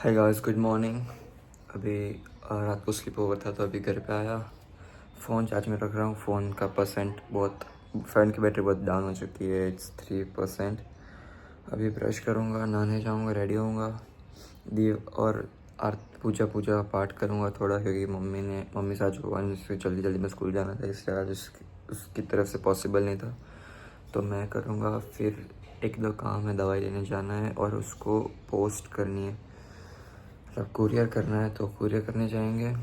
Hi guys, good morning. अभी रात को स्लीप ओवर था तो अभी घर पे आया। फ़ोन चार्ज में रख रहा हूँ। फ़ोन का परसेंट बहुत, फ़ोन की बैटरी बहुत डाउन हो चुकी है। इट्स 3%। अभी ब्रश करूँगा, नहाने जाऊँगा, रेडी होऊंगा, दीव और पूजा पूजा पाठ करूँगा थोड़ा, क्योंकि मम्मी से आज भगवान से जल्दी जल्दी में स्कूल जाना था, इसलिए आज उसकी तरफ से पॉसिबल नहीं था तो मैं करूँगा। फिर एक दो काम है, दवाई लेने जाना है और उसको पोस्ट करनी है, मतलब कुरियर करना है, तो कुरियर करने जाएंगे।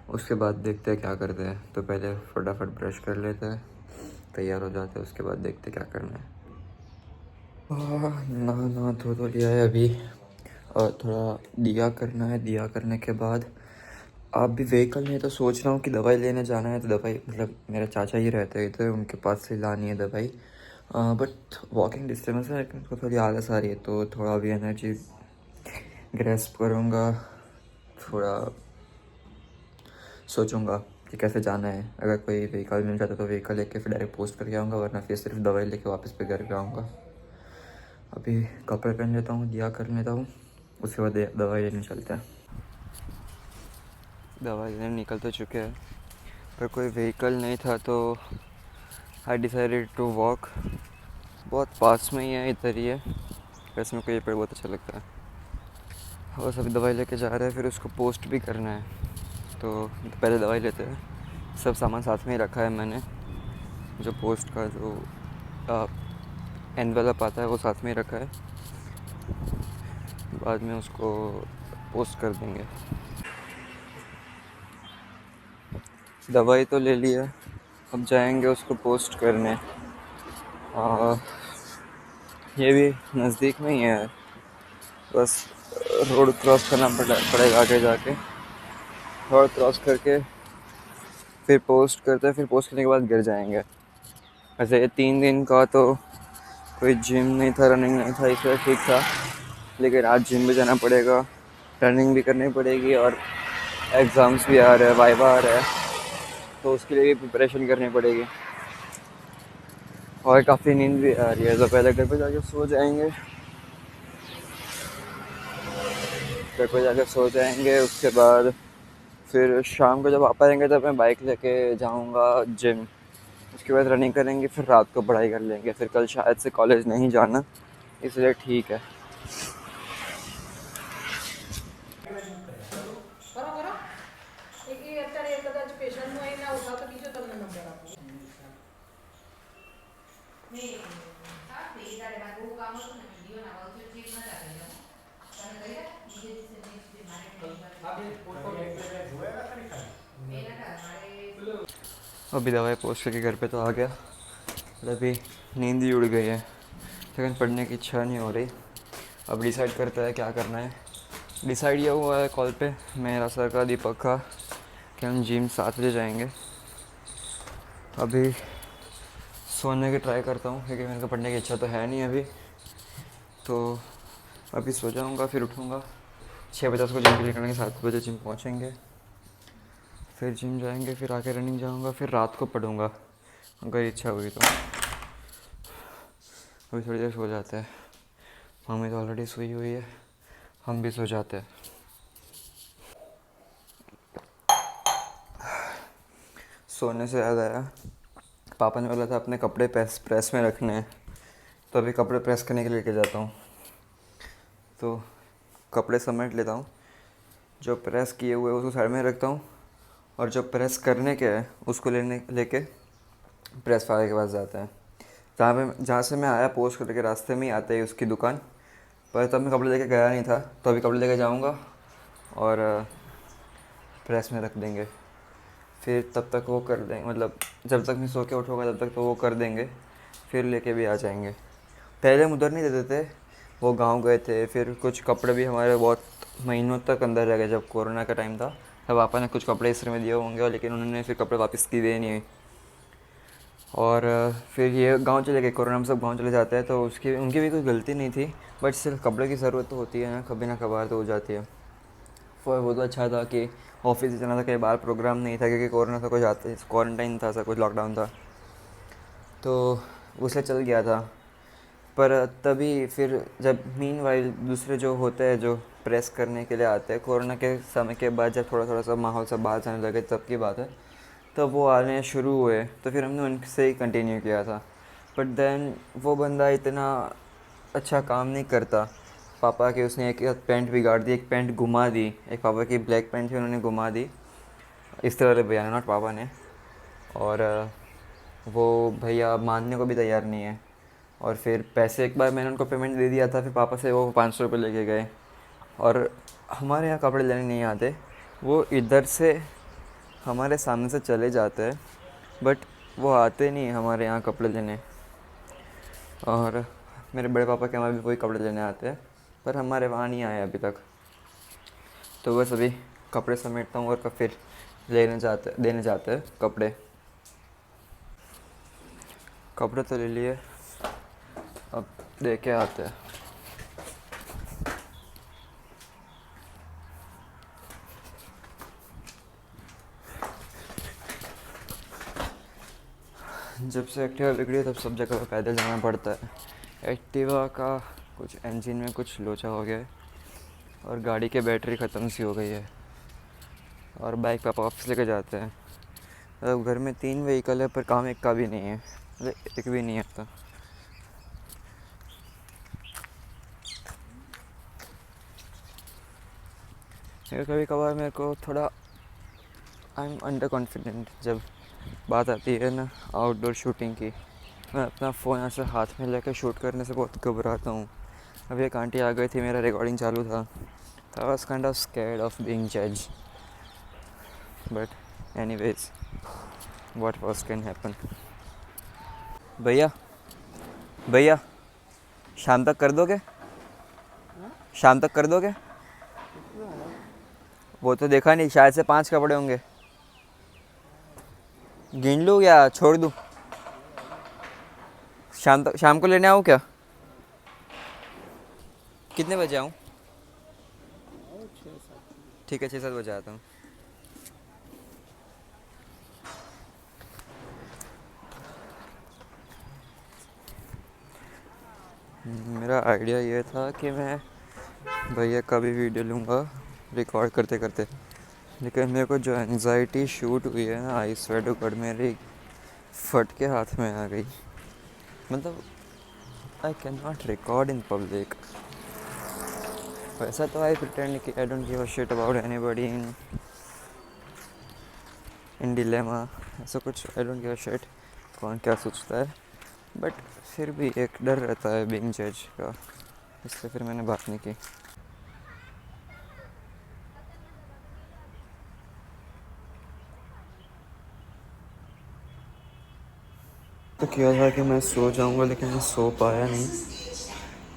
उसके बाद देखते हैं क्या करते हैं। तो पहले फटाफट ब्रश कर लेते हैं, तैयार हो जाते हैं, उसके बाद देखते क्या करना है। नहा धो लिया है अभी, और थोड़ा दिया करना है। दिया करने के बाद आप भी व्हीकल में, तो सोच रहा हूँ कि दवाई लेने जाना है। तो दवाई मतलब मेरे चाचा ही रहते हैं इधर, उनके पास से लानी है दवाई। बट वॉकिंग डिस्टेंस है, लेकिन उसको थोड़ी आलस आ रही है, तो थोड़ा अभी एनर्जी ग्रेस्प करूँगा। थोड़ा सोचूंगा कि कैसे जाना है। अगर कोई व्हीकल मिल जाता तो व्हीकल लेके फिर डायरेक्ट पोस्ट करके आऊँगा, वरना फिर सिर्फ दवाई लेके वापस पे घर पे आऊँगा। अभी कपड़े पहन लेता हूँ, दिया कर लेता हूँ, उसके बाद दवाई लेने चलते हैं। दवाई लेने निकल तो चुके हैं, पर कोई व्हीकल नहीं था तो आई डिसाइडेड टू वॉक। बहुत पास में ही है, इधर ही है। वैसे मेरे को ये पेड़ बहुत अच्छा लगता है। और सभी दवाई लेके जा रहे हैं, फिर उसको पोस्ट भी करना है। तो पहले दवाई लेते हैं। सब सामान साथ में ही रखा है मैंने, जो पोस्ट का जो एनवेलप आता है वो साथ में ही रखा है। बाद में उसको पोस्ट कर देंगे। दवाई तो ले लिया, अब जाएंगे उसको पोस्ट करने। ये भी नज़दीक में ही है, बस रोड क्रॉस करना पड़ेगा आगे जाके। रोड क्रॉस करके फिर पोस्ट करते हैं, फिर पोस्ट करने के बाद गिर जाएंगे। वैसे ये 3 दिन का तो कोई जिम नहीं था, रनिंग नहीं था, इसलिए ठीक था। लेकिन आज जिम भी जाना पड़ेगा, रनिंग भी करनी पड़ेगी, और एग्ज़ाम्स भी आ रहे हैं, वाइवा आ रहा है, तो उसके लिए भी प्रिपरेशन करनी पड़ेगी। और काफ़ी नींद भी आ रही है, तो पहले घर पे जाके सो जाएंगे। घर पे जाके सो जाएंगे, उसके बाद फिर शाम को जब आ पाएंगे तब मैं बाइक लेके जाऊंगा जिम। उसके बाद रनिंग करेंगे, फिर रात को पढ़ाई कर लेंगे। फिर कल शायद से कॉलेज नहीं जाना, इसलिए ठीक है। अभी दवाई पोस्ट करके घर पे तो आ गया, अभी नींद ही उड़ गई है, लेकिन पढ़ने की इच्छा नहीं हो रही। अब डिसाइड करता है क्या करना है। डिसाइड ये हुआ है कॉल पे मेरा सर का, दीपक का, कि हम जिम 7 बजे जाएंगे। अभी सोने की ट्राई करता हूँ, क्योंकि मेरे को पढ़ने की इच्छा तो है नहीं अभी। तो अभी सो जाऊँगा, फिर उठूँगा 6 बजे, उसको जिम के लिए करेंगे, 7 बजे जिम पहुँचेंगे, फिर जिम जाएंगे, फिर आके रनिंग जाऊँगा, फिर रात को पढ़ूँगा अगर इच्छा हुई तो। अभी थोड़ी देर सो जाते हैं, मम्मी तो ऑलरेडी सोई हुई है, हम भी सो जाते हैं। सोने से याद आया, पापा ने बोला था अपने कपड़े प्रेस में रखने हैं, तो अभी कपड़े प्रेस करने के लिए लेके जाता हूँ। तो कपड़े समेट लेता हूँ, जो प्रेस किए हुए उसको साइड में रखता हूँ, और जो प्रेस करने के है उसको लेके प्रेस वाले के पास जाता है, जहाँ से मैं आया पोस्ट करके रास्ते में ही आते ही उसकी दुकान। पर तब मैं कपड़े लेके गया नहीं था, तो अभी कपड़े लेके जाऊँगा और प्रेस में रख देंगे। फिर तब तक वो कर देंगे, मतलब जब तक मैं सो के उठूँगा तब तक तो वो कर देंगे, फिर लेके भी आ जाएंगे। पहले हम उधर नहीं देते थे, वो गांव गए थे, फिर कुछ कपड़े भी हमारे बहुत महीनों तक अंदर रह गए। जब कोरोना का टाइम था तब पापा ने कुछ कपड़े इसमें में दिए होंगे, लेकिन उन्होंने फिर कपड़े वापस किए नहीं। और फिर ये गांव चले गए, कोरोना में सब गांव चले जाते हैं, तो उसकी उनकी भी कोई गलती नहीं थी, बट सिर्फ कपड़े की ज़रूरत तो होती है ना, कभी ना कभार तो हो जाती है। फिर वो तो अच्छा था कि ऑफिस ही जाना था, कई बार प्रोग्राम नहीं था, क्योंकि कोरोना था, कुछ आते क्वारंटाइन था, सब कुछ लॉकडाउन था, तो उसे चल गया था। पर तभी फिर जब मीनवाइल दूसरे जो होते हैं जो प्रेस करने के लिए आते हैं, कोरोना के समय के बाद जब थोड़ा थोड़ा सा माहौल सब बाहर जाने लगे तब की बात है, तब वो आने शुरू हुए तो फिर हमने उनसे ही कंटिन्यू किया था। बट देन वो बंदा इतना अच्छा काम नहीं करता। पापा के उसने एक पैंट बिगाड़ दी, एक पैंट घुमा दी, एक पापा की ब्लैक पैंट थी उन्होंने घुमा दी, इस तरह से भैया ने, नॉट पापा ने। और वो भैया मानने को भी तैयार नहीं है। और फिर पैसे एक बार मैंने उनको पेमेंट दे दिया था, फिर पापा से वो 500 रुपये लेके गए। और हमारे यहाँ कपड़े लेने नहीं आते, वो इधर से हमारे सामने से चले जाते हैं, बट वो आते नहीं हमारे यहाँ कपड़े लेने। और मेरे बड़े पापा के वहाँ भी वही कपड़े लेने आते हैं, पर हमारे वहाँ नहीं आए अभी तक। तो बस अभी कपड़े समेटता हूँ और फिर देने जाते हैं कपड़े। कपड़े तो ले लिए, अब दे के आते हैं। जब से एक्टिवा बिगड़ी तब सब जगह पैदल जाना पड़ता है। एक्टिवा का कुछ इंजन में कुछ लोचा हो गया है और गाड़ी की बैटरी ख़त्म सी हो गई है। और बाइक पापा ऑफिस लेके जाते हैं। मतलब घर में 3 व्हीकल है पर काम एक का भी नहीं है, मतलब एक भी नहीं आता। कभी कभार मेरे को थोड़ा आई एम अंडर कॉन्फिडेंट जब बात आती है ना आउटडोर शूटिंग की। मैं अपना फ़ोन ऐसे हाथ में लेकर शूट करने से बहुत घबराता हूँ। अभी एक आंटी आ गई थी, मेरा रिकॉर्डिंग चालू था, तो I was kind of scared of being जज, but anyways what was can happen. भैया भैया शाम तक कर दोगे? शाम तक कर दोगे? वो तो देखा नहीं, शायद से 5 कपड़े होंगे। गिन लूँ या छोड़ दूँ? शाम को लेने आऊँ क्या? कितने बजे आऊँ? ठीक है, 6-7 बजे आता हूँ। मेरा आइडिया ये था कि मैं भैया का भी वीडियो लूँगा रिकॉर्ड करते करते, लेकिन मेरे को जो एंजाइटी शूट हुई है ना, आई स्वेयर टू गॉड, मेरी फट के हाथ में आ गई। मतलब I can not record in public. वैसा तो आई प्रिटेंड कि I don't give a shit about anybody in dilemma, ऐसा कुछ I don't give a shit कौन क्या सोचता है। बट फिर भी एक डर रहता है बीइंग जज का, इसलिए फिर मैंने बात नहीं की। तो किया था कि मैं सो जाऊंगा, लेकिन मैं सो पाया नहीं।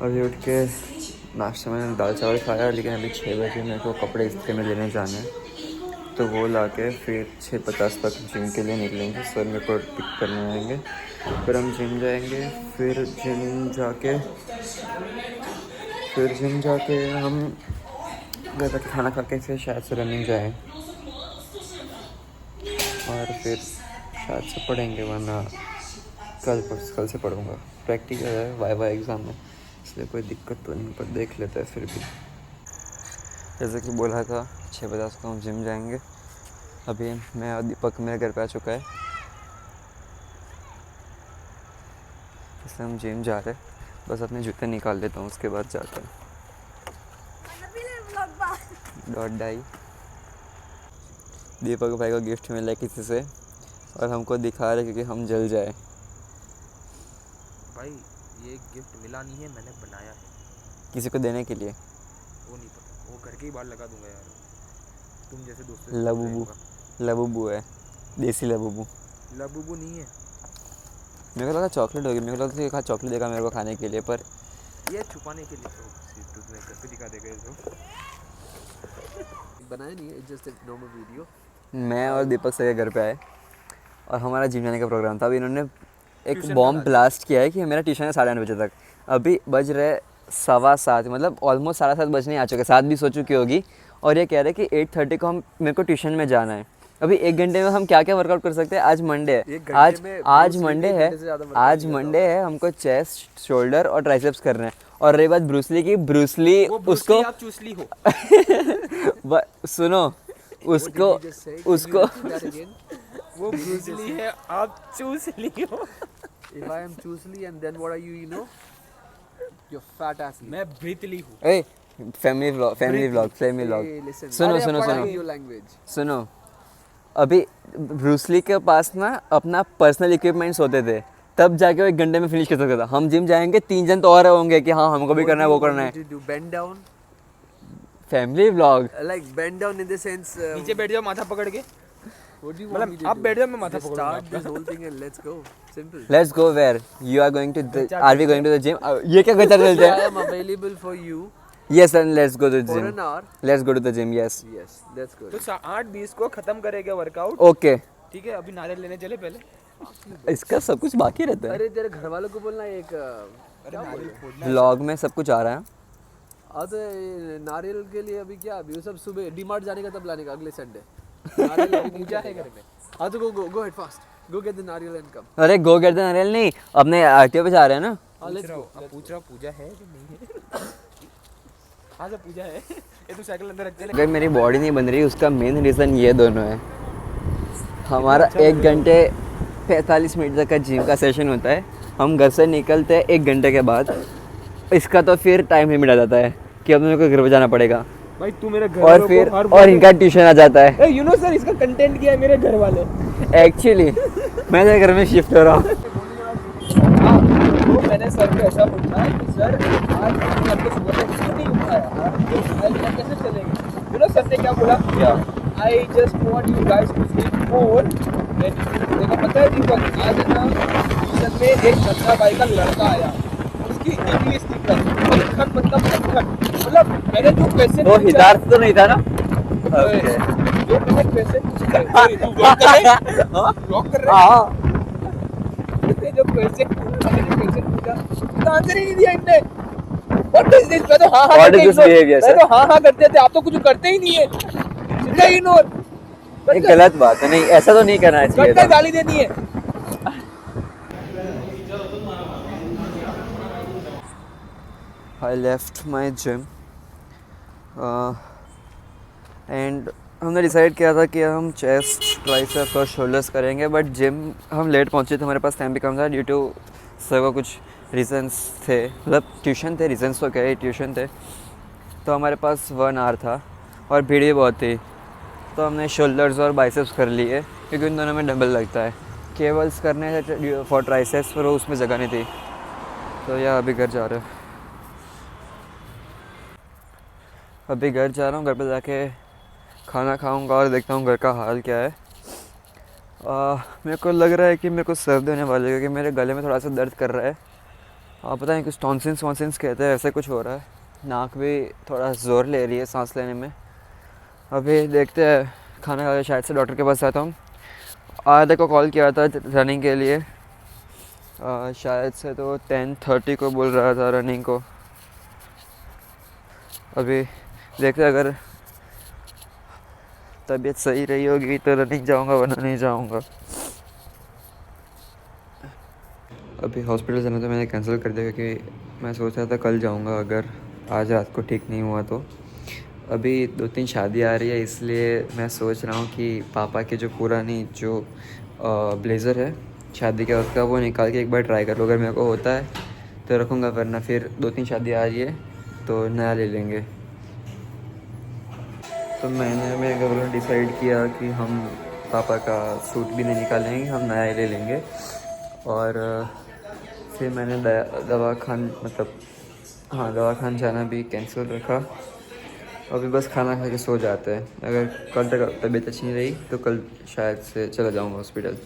अभी उठ के नाश्ते में दाल चावल खाया, लेकिन अभी 6 बजे मेरे को कपड़े इस्त्री में लेने जाना है, तो वो ला के फिर 6:50 तक जिम के लिए निकलेंगे। सर मेरे को पिक करने आएंगे, फिर हम जिम जाएंगे। फिर जिम जाके हम घर तक खाना खा के फिर शायद से रनिंग जाएँ, और फिर शायद से पढ़ेंगे, वरना कल से पढ़ूँगा। प्रैक्टिकल है, वाइवा एग्ज़ाम है, इसलिए कोई दिक्कत तो नहीं, पर देख लेते हैं फिर भी। जैसे कि बोला था 6:50 को हम जिम जाएंगे। अभी मैं और दीपक मेरे घर पे आ चुका है, इसलिए हम जिम जा रहे हैं। बस अपने जूते निकाल लेता हूँ, उसके बाद जाते हैं। Dot die. दीपक भाई को गिफ्ट मिला है किसी से, और हमको दिखा रहे क्योंकि हम जल जाए। भाई ये गिफ्ट मिला नहीं है, मैंने बनाया है किसी को देने के लिए। वो नहीं पता, वो घर के ही बाहर लगा दूंगा यार, तुम जैसे दोस्तों से। लबूबू है, देसी लबूबू। लबूबू नहीं है, मेरे को लगा चॉकलेट होगी, मेरे को लगा कि चॉकलेट देगा मेरे को खाने के लिए, पर ये छुपाने के लिए तो तुम्हें घर पे दिखा देगा। ये बनाया नहीं है, जस्ट एक नॉर्मल वीडियो। मैं और दीपक से घर पे आए और हमारा जिम जाने का प्रोग्राम था। अभी इन्होंने एक ट्यूशन बॉम्ब ब्लास्ट किया है कि मेरा ट्यूशन है 8:30 बजे तक। अभी बज रहे 7:15, मतलब ऑलमोस्ट 7:30 बजने आ चुके, 7 भी सो चुकी होगी। और ये कह रहे कि 8:30 को मेरे को ट्यूशन में जाना है। अभी 1 घंटे में हम क्या क्या वर्कआउट कर सकते हैं? आज मंडे है, एक घंटे आज में आज ब्रूस ली मंडे ने है, 1 घंटे से ज़्यादा workout आज नहीं करता मंडे है, हमको चेस्ट, शोल्डर और ट्राइसेप्स करना है। और रही बात ब्रूसली की, ब्रूसली वो उसको आप चूसली हो। सुनो, उसको उसको वो ब्रूसली है, आप चूसली हो। If I am Chusli and then what are you, you know? You're fat ass. मैं ब्रीतली हूँ। ए फैमिली व्लॉग सुनो सुनो सुनो your language. सुनो, अभी ब्रूसली के पास ना अपना पर्सनल इक्विपमेंट्स होते थे, तब जाके वो 1 घंटे में फिनिश कर सकता था। हम जिम जाएंगे, 3 जन तो और होंगे कि हाँ हमको भी करना है, वो करना है। Bend down. Family vlog Like bend down in the sense. नीचे बैठ जाओ माथा पकड़ के। What do you want me to आप do? बैठ जाओ, मैं माथा Just पकड़ूंगा start this whole thing and let's go. Simple. Let's go where you are going to, are we going to the gym? ये क्या गच्चा चलते I हैं? am available for you yes and let's go to the for gym, an hour. Let's go to the gym, yes Yes, that's good. तो 8:20 को खत्म करेगा workout, okay. ठीक है? अभी नारियल लेने चले पहले। इसका सब कुछ बाकी रहता है, अरे तेरे घर वालों को बोलना एक व्लॉग में सब कुछ आ रहा है। तो नारियल के लिए अभी क्या, अभी वो सब सुबह डीमार्ट जाने का, तब लाने का अगले संडे। नारियल अभी पूजा है घर में। हाँ तो go ahead fast. Go get the नारियल and come. अरे गो गेट द नारियल नहीं, अपने आरटीओ पे जा रहे हैं ना। हाँ let's go. अब पूछ रहा पूजा है कि नहीं है? हाँ सर पूजा है। ये तू साइकिल अंदर रख दे। अगर मेरी बॉडी नहीं बन रही, उसका मेन रीज़न ये दोनों है। हमारा 1 घंटे 45 मिनट तक का जिम का सेशन होता है, हम घर से निकलते हैं 1 घंटे के बाद। इसका तो फिर टाइम लिमिट आ जाता है कि अब मेरे को घर पे जाना पड़ेगा, भाई तू मेरे घर और फिर और इनका ट्यूशन आ जाता है। यू नो सर, इसका कंटेंट क्या है? मेरे घर वाले एक्चुअली मैं तेरे घर में शिफ्ट हो रहा हूँ। तो मैंने सर को ऐसा पूछा कि सर आज आपके सुबह से क्यों नहीं उठाया, आज कैसे चलेंगे? यू नो सर ने क्या बोला? I just want you guys to sleep more. देखो पता है दीपक, आज ना ट्यूशन में एक नन्हा भाई का लड़का आया, उसकी इंग्लिश थी मक्खन, मतलब मैंने जो क्वेश्चन वो हिदायत तो नहीं था ना? जो मैंने क्वेश्चन लॉक कर रहा हाँ, जो क्वेश्चन पूछा उसका आंसर ही नहीं दिया इनने। What is this? मैं तो हाँ What is this behavior, मैं sir? तो हाँ करते थे, आप तो कुछ करते ही नहीं है, सीधा इग्नोर। ये गलत बात है, नहीं ऐसा तो नहीं करना चाहिए गट्टा था। गाली देनी है। I left my gym and हमने डिसाइड किया था कि हम चेस्ट, ट्राइसेप्स और शोल्डर्स करेंगे, बट जिम हम लेट पहुंचे थे, हमारे पास टाइम भी कम था ड्यू टू सर को कुछ रीजंस थे, मतलब ट्यूशन थे, रीजंस तो क्या है, ट्यूशन थे। तो हमारे पास 1 आवर था और भीड़ भी बहुत थी, तो हमने शोल्डर्स और बाइसेप्स कर लिए क्योंकि उन दोनों में डंबल लगता है। केबल्स करने थे फॉर ट्राइसेप्स, पर उसमें जगह नहीं थी, तो यह अभी घर जा रहे हैं। अभी घर जा रहा हूँ, घर पे जाके खाना खाऊंगा और देखता हूँ घर का हाल क्या है। मेरे को लग रहा है कि मेरे को सर्दी होने वाली है, क्योंकि मेरे गले में थोड़ा सा दर्द कर रहा है। पता नहीं कुछ टॉन्सिल्स वॉन्सिल्स कहते हैं, ऐसे कुछ हो रहा है। नाक भी थोड़ा ज़ोर ले रही है सांस लेने में। अभी देखते हैं, खाना खा के शायद से डॉक्टर के पास जाता हूँ। आधे को कॉल किया था रनिंग के लिए, शायद से तो 10:30 को बोल रहा था रनिंग को। अभी देखते हैं, अगर तबीयत सही रही होगी तो रनिंग जाऊंगा, वरना नहीं जाऊंगा। अभी हॉस्पिटल जाना तो मैंने कैंसिल कर दिया, क्योंकि मैं सोच रहा था कल जाऊंगा अगर आज रात को ठीक नहीं हुआ तो। अभी 2-3 शादी आ रही है, इसलिए मैं सोच रहा हूँ कि पापा की जो पुरानी जो ब्लेज़र है शादी के वक्त का, वो निकाल के एक बार ट्राई कर लो। अगर मेरे को होता है तो रखूँगा, वरना फिर 2-3 शादी आ रही है तो नया ले लेंगे। तो मैंने मेरे घर वालों ने डिसाइड किया कि हम पापा का सूट भी नहीं निकालेंगे, हम नया ही ले लेंगे। और फिर मैंने दवाखान जाना भी कैंसिल रखा। अभी बस खाना खा के सो जाते हैं। अगर कल तक तबीयत अच्छी नहीं रही तो कल शायद से चला जाऊँगा हॉस्पिटल।